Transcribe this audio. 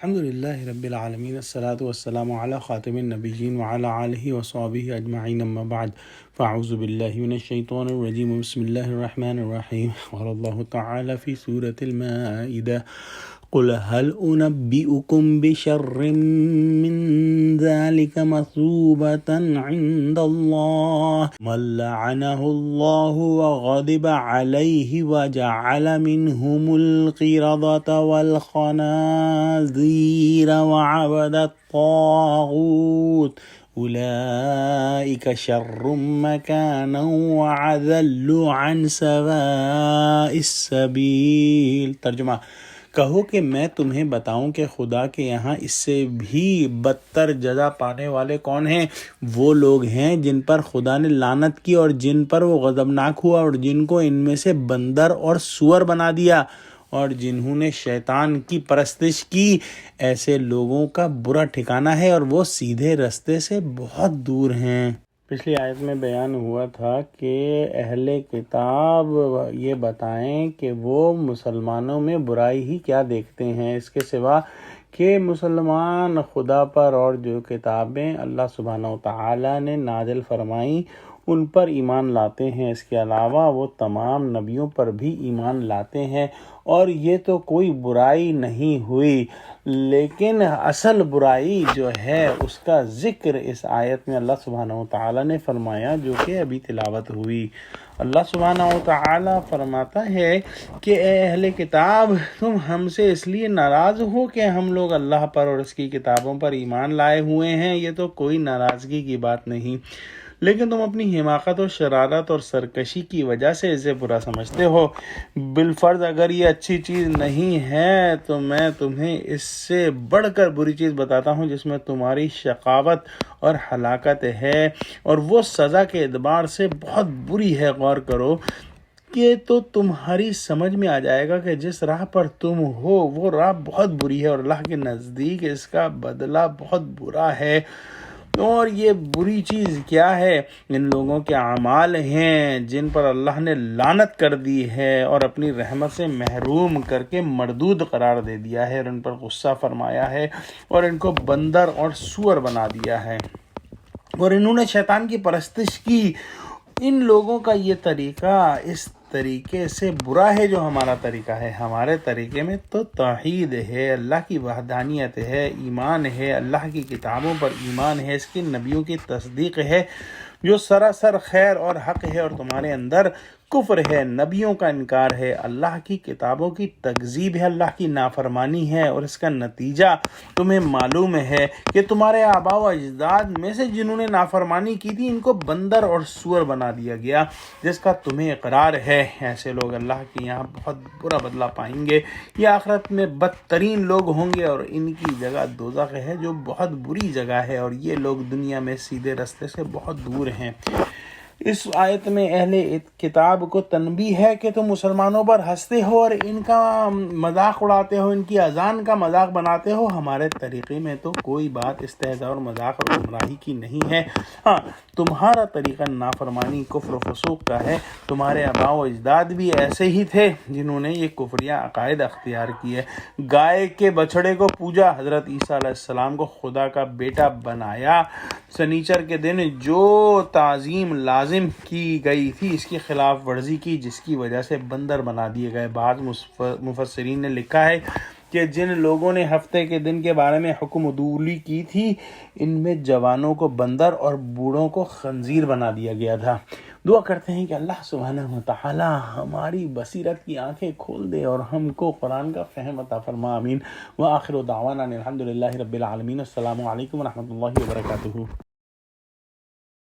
الحمد لله رب العالمين، الصلاة والسلام على خاتم النبيين وعلى آله وصحبه أجمعين، أما بعد فأعوذ بالله من الشيطان الرجيم، بسم الله الرحمن الرحيم. قال الله تعالى في سورة المائدة: قل هل أنبئكم بشر من ذلك مثوبة عند الله من لعنه الله وغضب عليه وجعل منهم القردة والخنازير وعبد الطاغوت أولئك شر مكانا وأضل عن سواء السبيل. ترجمہ: کہو کہ میں تمہیں بتاؤں کہ خدا کے یہاں اس سے بھی بدتر جزا پانے والے کون ہیں؟ وہ لوگ ہیں جن پر خدا نے لعنت کی اور جن پر وہ غضبناک ہوا اور جن کو ان میں سے بندر اور سور بنا دیا اور جنہوں نے شیطان کی پرستش کی. ایسے لوگوں کا برا ٹھکانہ ہے اور وہ سیدھے رستے سے بہت دور ہیں. پچھلی آیت میں بیان ہوا تھا کہ اہل کتاب یہ بتائیں کہ وہ مسلمانوں میں برائی ہی کیا دیکھتے ہیں، اس کے سوا کہ مسلمان خدا پر اور جو کتابیں اللہ سبحانہ وتعالی نے نازل فرمائیں ان پر ایمان لاتے ہیں. اس کے علاوہ وہ تمام نبیوں پر بھی ایمان لاتے ہیں، اور یہ تو کوئی برائی نہیں ہوئی. لیکن اصل برائی جو ہے اس کا ذکر اس آیت میں اللہ سبحانہ وتعالی نے فرمایا، جو کہ ابھی تلاوت ہوئی. اللہ سبحانہ وتعالی فرماتا ہے کہ اے اہل کتاب، تم ہم سے اس لیے ناراض ہو کہ ہم لوگ اللہ پر اور اس کی کتابوں پر ایمان لائے ہوئے ہیں. یہ تو کوئی ناراضگی کی بات نہیں، لیکن تم اپنی حماقت اور شرارت اور سرکشی کی وجہ سے اسے برا سمجھتے ہو. بالفرض اگر یہ اچھی چیز نہیں ہے تو میں تمہیں اس سے بڑھ کر بری چیز بتاتا ہوں جس میں تمہاری شقاوت اور ہلاکت ہے، اور وہ سزا کے اعتبار سے بہت بری ہے. غور کرو کہ تو تمہاری سمجھ میں آ جائے گا کہ جس راہ پر تم ہو وہ راہ بہت بری ہے اور اللہ کے نزدیک اس کا بدلہ بہت برا ہے. اور یہ بری چیز کیا ہے؟ ان لوگوں کے اعمال ہیں جن پر اللہ نے لعنت کر دی ہے اور اپنی رحمت سے محروم کر کے مردود قرار دے دیا ہے، اور ان پر غصہ فرمایا ہے اور ان کو بندر اور سور بنا دیا ہے، اور انہوں نے شیطان کی پرستش کی. ان لوگوں کا یہ طریقہ اس طریقے سے برا ہے جو ہمارا طریقہ ہے. ہمارے طریقے میں تو توحید ہے، اللہ کی وحدانیت ہے، ایمان ہے، اللہ کی کتابوں پر ایمان ہے، اس کے نبیوں کی تصدیق ہے جو سراسر خیر اور حق ہے، اور تمہارے اندر کفر ہے، نبیوں کا انکار ہے، اللہ کی کتابوں کی تکذیب ہے، اللہ کی نافرمانی ہے. اور اس کا نتیجہ تمہیں معلوم ہے کہ تمہارے آباء و اجداد میں سے جنہوں نے نافرمانی کی تھی ان کو بندر اور سور بنا دیا گیا، جس کا تمہیں اقرار ہے. ایسے لوگ اللہ کے یہاں بہت برا بدلہ پائیں گے. یہ آخرت میں بدترین لوگ ہوں گے اور ان کی جگہ دوزخ ہے جو بہت بری جگہ ہے، اور یہ لوگ دنیا میں سیدھے رستے سے بہت دور ہیں. اس آیت میں اہل کتاب کو تنبیہ ہے کہ تم مسلمانوں پر ہنستے ہو اور ان کا مذاق اڑاتے ہو، ان کی اذان کا مذاق بناتے ہو. ہمارے طریقے میں تو کوئی بات استہزاء اور مذاق اور گمراہی کی نہیں ہے. ہاں، تمہارا طریقہ نافرمانی، کفر و فسوق کا ہے. تمہارے آباء و اجداد بھی ایسے ہی تھے جنہوں نے یہ کفریہ عقائد اختیار کیے. گائے کے بچھڑے کو پوجا، حضرت عیسیٰ علیہ السلام کو خدا کا بیٹا بنایا. سنیچر کے دن جو تعظیم لازم کی گئی تھی اس کی خلاف ورزی کی، جس کی وجہ سے بندر بنا دیے گئے. بعض مفسرین نے لکھا ہے کہ جن لوگوں نے ہفتے کے دن کے بارے میں حکم عدولی کی تھی ان میں جوانوں کو بندر اور بوڑھوں کو خنزیر بنا دیا گیا تھا. دعا کرتے ہیں کہ اللہ سبحانہ وتعالی ہماری بصیرت کی آنکھیں کھول دے اور ہم کو قرآن کا فہم عطا فرما. آمین. وآخر دعوانا الحمد للہ رب العالمین. السلام علیکم ورحمۃ اللہ وبرکاتہ.